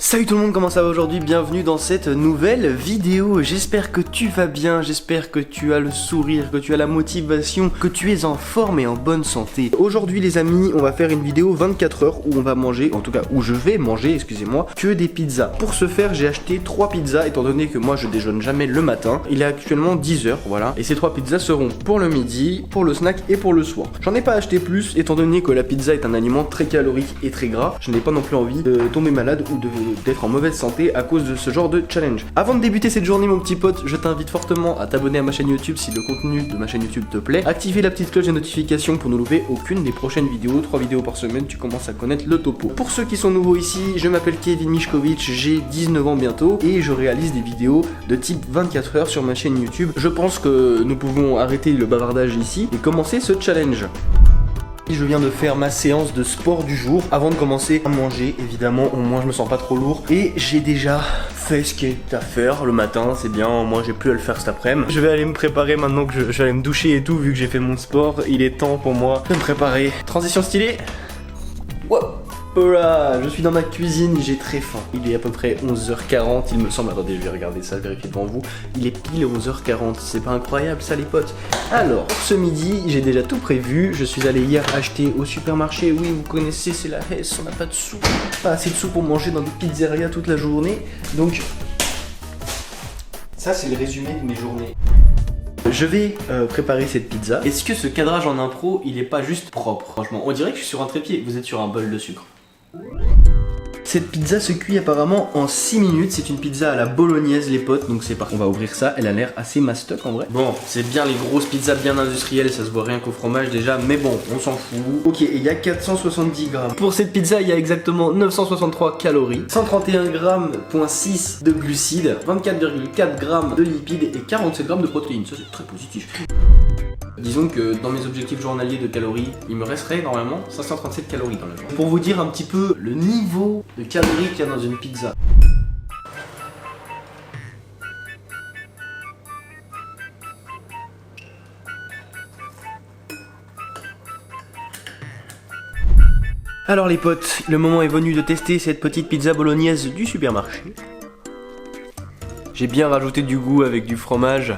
Salut tout le monde, comment ça va aujourd'hui? Bienvenue dans cette nouvelle vidéo. J'espère que tu vas bien, j'espère que tu as le sourire, que tu as la motivation, que tu es en forme et en bonne santé. Aujourd'hui les amis, on va faire une vidéo 24 heures où on va manger, en tout cas où je vais manger, excusez-moi, que des pizzas. Pour ce faire, j'ai acheté 3 pizzas étant donné que moi je déjeune jamais le matin. Il est actuellement 10 h, voilà. Et ces 3 pizzas seront pour le midi, pour le snack et pour le soir. J'en ai pas acheté plus étant donné que la pizza est un aliment très calorique et très gras. Je n'ai pas non plus envie de tomber malade ou d'être en mauvaise santé à cause de ce genre de challenge. Avant de débuter cette journée mon petit pote, je t'invite fortement à t'abonner à ma chaîne YouTube si le contenu de ma chaîne YouTube te plaît. Activer la petite cloche de notification pour ne louper aucune des prochaines vidéos. 3 vidéos par semaine, tu commences à connaître le topo. Pour ceux qui sont nouveaux ici, je m'appelle Kevin Michkovic, j'ai 19 ans bientôt et je réalise des vidéos de type 24 heures sur ma chaîne YouTube. Je pense que nous pouvons arrêter le bavardage ici et commencer ce challenge. Je viens de faire ma séance de sport du jour avant de commencer à manger, évidemment, au moins je me sens pas trop lourd. Et j'ai déjà fait ce qui est à faire le matin, c'est bien, au moins j'ai plus à le faire cet après-midi. Je vais aller me préparer maintenant que je vais aller me doucher et tout, vu que j'ai fait mon sport. Il est temps pour moi de me préparer. Transition stylée. Wow. Voilà, je suis dans ma cuisine, j'ai très faim. Il est à peu près 11h40, il me semble. Attendez, je vais regarder ça, vérifier devant vous. Il est pile 11h40, c'est pas incroyable ça les potes. Alors, pour ce midi, j'ai déjà tout prévu. Je suis allé hier acheter au supermarché. Oui, vous connaissez, c'est la Hesse, on n'a pas de sous. Pas assez de sous pour manger dans des pizzerias toute la journée. Donc, ça c'est le résumé de mes journées. Je vais préparer cette pizza. Est-ce que ce cadrage en impro, il est pas juste propre? Franchement, on dirait que je suis sur un trépied. Vous êtes sur un bol de sucre. Cette pizza se cuit apparemment en 6 minutes. C'est une pizza à la bolognaise les potes. Donc c'est parti. On va ouvrir ça. Elle a l'air assez mastoc en vrai. Bon, c'est bien les grosses pizzas bien industrielles. Ça se voit rien qu'au fromage déjà. Mais bon, on s'en fout. Ok, il y a 470 grammes. Pour cette pizza, il y a exactement 963 calories. 131 grammes, 6 de glucides. 24,4 grammes de lipides et 47 grammes de protéines. Ça c'est très positif. Disons que dans mes objectifs journaliers de calories, il me resterait normalement 537 calories dans la journée. Pour vous dire un petit peu le niveau de calories qu'il y a dans une pizza. Alors les potes, le moment est venu de tester cette petite pizza bolognaise du supermarché. J'ai bien rajouté du goût avec du fromage,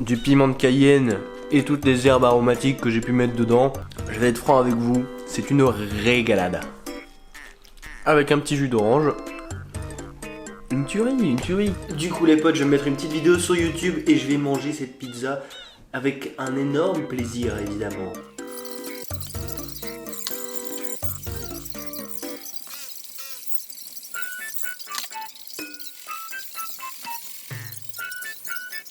du piment de Cayenne et toutes les herbes aromatiques que j'ai pu mettre dedans. Je vais être franc avec vous, c'est une régalade. Avec un petit jus d'orange. Une tuerie. Du coup les potes, je vais mettre une petite vidéo sur YouTube et je vais manger cette pizza avec un énorme plaisir évidemment.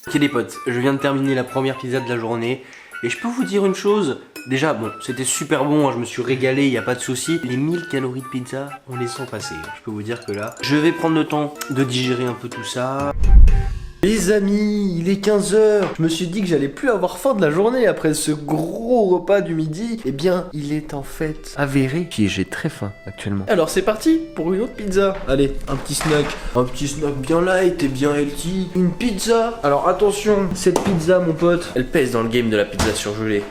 Ok les potes, je viens de terminer la première pizza de la journée et je peux vous dire une chose. Déjà bon, c'était super bon, je me suis régalé, y a pas de souci. Les 1000 calories de pizza, on les sent passer. Je peux vous dire que là, je vais prendre le temps de digérer un peu tout ça. Les amis, il est 15 h. Je me suis dit que j'allais plus avoir faim de la journée après ce gros repas du midi. Eh bien, il est en fait avéré que j'ai très faim actuellement. Alors c'est parti pour une autre pizza. Allez, un petit snack bien light et bien healthy. Une pizza. Alors attention, cette pizza mon pote, elle pèse dans le game de la pizza surgelée.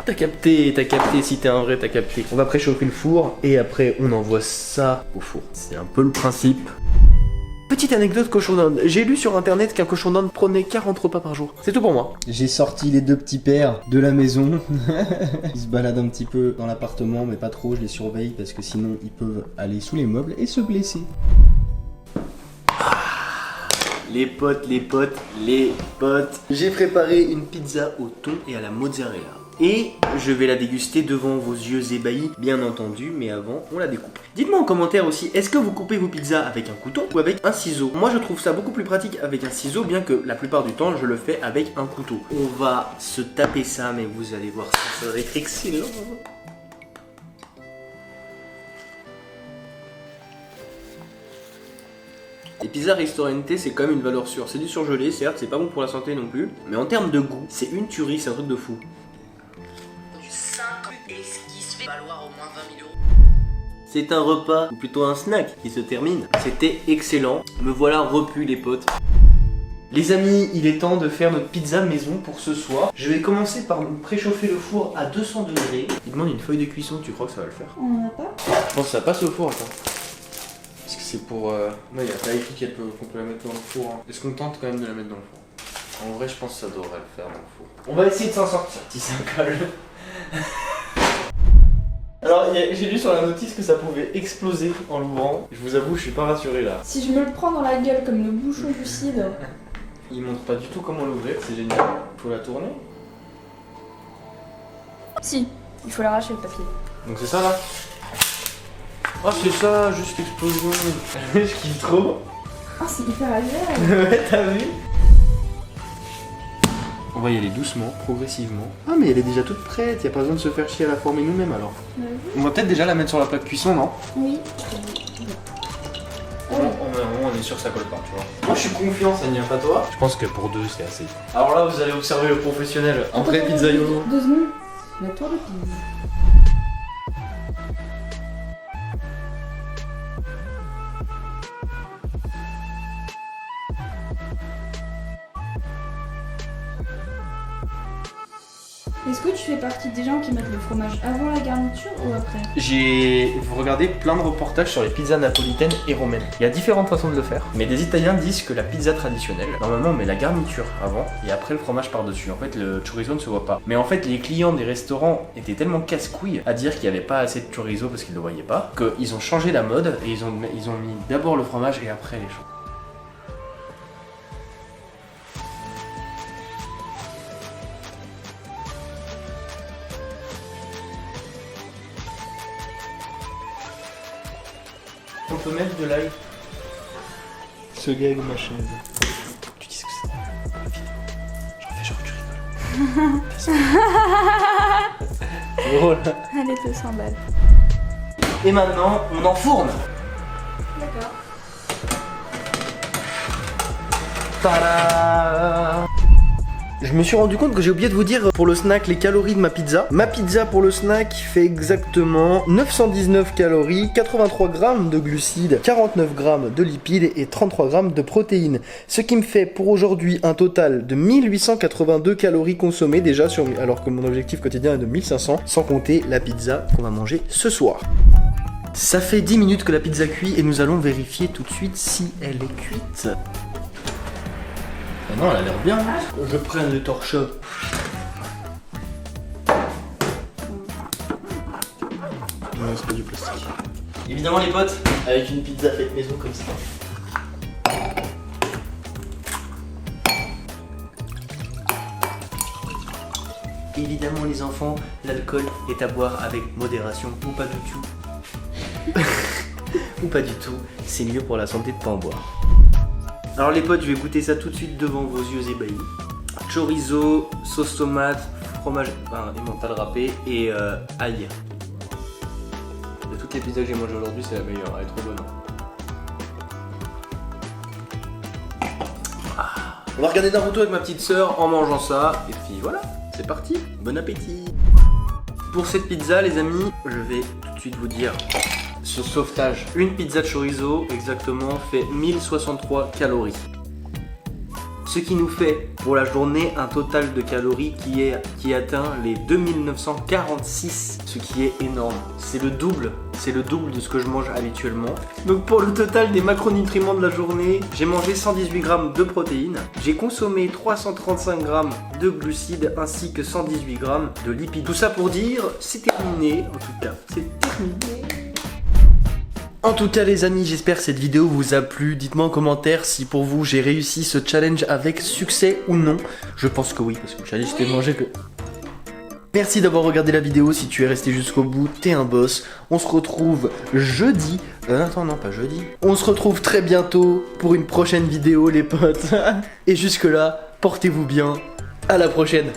T'as capté, si t'es un vrai, t'as capté. On va préchauffer le four et après on envoie ça au four. C'est un peu le principe. Petite anecdote cochon d'Inde, j'ai lu sur internet qu'un cochon d'Inde prenait 40 repas par jour. C'est tout pour moi. J'ai sorti les deux petits pères de la maison. Ils se baladent un petit peu dans l'appartement, mais pas trop, je les surveille parce que sinon ils peuvent aller sous les meubles et se blesser. Les potes. J'ai préparé une pizza au thon et à la mozzarella. Et je vais la déguster devant vos yeux ébahis, bien entendu, mais avant, on la découpe. Dites-moi en commentaire aussi, est-ce que vous coupez vos pizzas avec un couteau ou avec un ciseau? Moi, je trouve ça beaucoup plus pratique avec un ciseau, bien que la plupart du temps, je le fais avec un couteau. On va se taper ça, mais vous allez voir, ça va être excellent. Les pizzas Ristorante, c'est quand même une valeur sûre. C'est du surgelé, certes, c'est pas bon pour la santé non plus, mais en termes de goût, c'est une tuerie, c'est un truc de fou. Et ce qui se fait valoir au moins 20 000 €. C'est un repas, ou plutôt un snack, qui se termine. C'était excellent. Me voilà repu les potes. Les amis, il est temps de faire notre pizza maison pour ce soir. Je vais commencer par préchauffer le four à 200 degrés. Il demande une feuille de cuisson, tu crois que ça va le faire? On en a pas? Je pense que ça passe au four, attends. que c'est pour... Non, il n'y a pas écrit qu'on peut la mettre dans le four. Hein. Est-ce qu'on tente quand même de la mettre dans le four? En vrai, je pense que ça devrait le faire dans le four. On va essayer de s'en sortir si ça colle. Alors, j'ai lu sur la notice que ça pouvait exploser en l'ouvrant. Je vous avoue, je suis pas rassuré là. Si je me le prends dans la gueule comme le bouchon du cidre. Il montre pas du tout comment l'ouvrir, c'est génial. Faut la tourner. Si, il faut l'arracher le papier. Donc c'est ça là. Oh c'est ça, juste explosion. Je kiffe trop. Ah, c'est hyper agréable. Ouais, t'as vu? On va y aller doucement, progressivement. Ah mais elle est déjà toute prête, y a pas besoin de se faire chier à la former nous-mêmes alors. On va peut-être déjà la mettre sur la plaque cuisson, non? Oui. On est sûr que ça colle pas, tu vois. Moi je suis confiant, ça n'y a pas toi. Je pense que pour deux c'est assez. Alors là vous allez observer le professionnel. Un vrai pizzaïolo. 2 secondes. La tour de pizza. Est-ce que tu fais partie des gens qui mettent le fromage avant la garniture ou après? J'ai regardé plein de reportages sur les pizzas napolitaines et romaines. Il y a différentes façons de le faire, mais des Italiens disent que la pizza traditionnelle, normalement on met la garniture avant et après le fromage par-dessus. En fait le chorizo ne se voit pas. Mais en fait les clients des restaurants étaient tellement casse-couilles à dire qu'il n'y avait pas assez de chorizo parce qu'ils ne le voyaient pas, qu'ils ont changé la mode et ils ont mis d'abord le fromage et après les choses. On peut mettre de l'ail. Ce gag ma chaise. Tu dis ce que c'est dans la vidéo. J'en fais genre tu rigoles. Drôle. Elle était 100 balles. Et maintenant, on enfourne. D'accord. Tada! Je me suis rendu compte que j'ai oublié de vous dire pour le snack les calories de ma pizza. Ma pizza pour le snack fait exactement 919 calories, 83 grammes de glucides, 49 grammes de lipides et 33 grammes de protéines. Ce qui me fait pour aujourd'hui un total de 1882 calories consommées déjà alors que mon objectif quotidien est de 1500, sans compter la pizza qu'on va manger ce soir. Ça fait 10 minutes que la pizza cuit et nous allons vérifier tout de suite si elle est cuite. Ah non, elle a l'air bien. Je prends le torche. Non, c'est pas du plastique. Évidemment les potes, avec une pizza faite maison comme ça. Évidemment les enfants, l'alcool est à boire avec modération ou pas du tout. Ou pas du tout, c'est mieux pour la santé de pas en boire. Alors les potes, je vais goûter ça tout de suite devant vos yeux ébahis. Chorizo, sauce tomate, fromage emmental râpé et ail. De toutes les pizzas que j'ai mangées aujourd'hui, c'est la meilleure, elle est trop bonne. On va regarder Naruto avec ma petite sœur en mangeant ça. Et puis voilà, c'est parti, bon appétit. Pour cette pizza les amis, je vais tout de suite vous dire ce sauvetage. Une pizza de chorizo exactement fait 1063 calories. Ce qui nous fait pour la journée un total de calories qui atteint les 2946, ce qui est énorme. C'est le double de ce que je mange habituellement. Donc pour le total des macronutriments de la journée, j'ai mangé 118 grammes de protéines, j'ai consommé 335 grammes de glucides ainsi que 118 grammes de lipides. Tout ça pour dire, c'est terminé, en tout cas, c'est terminé. En tout cas les amis, j'espère que cette vidéo vous a plu. Dites-moi en commentaire si pour vous j'ai réussi ce challenge avec succès ou non. Je pense que oui, parce que le challenge c'était de manger que... Merci d'avoir regardé la vidéo, si tu es resté jusqu'au bout, t'es un boss. On se retrouve jeudi. Attends, non, pas jeudi. On se retrouve très bientôt pour une prochaine vidéo les potes. Et jusque là, portez-vous bien. À la prochaine.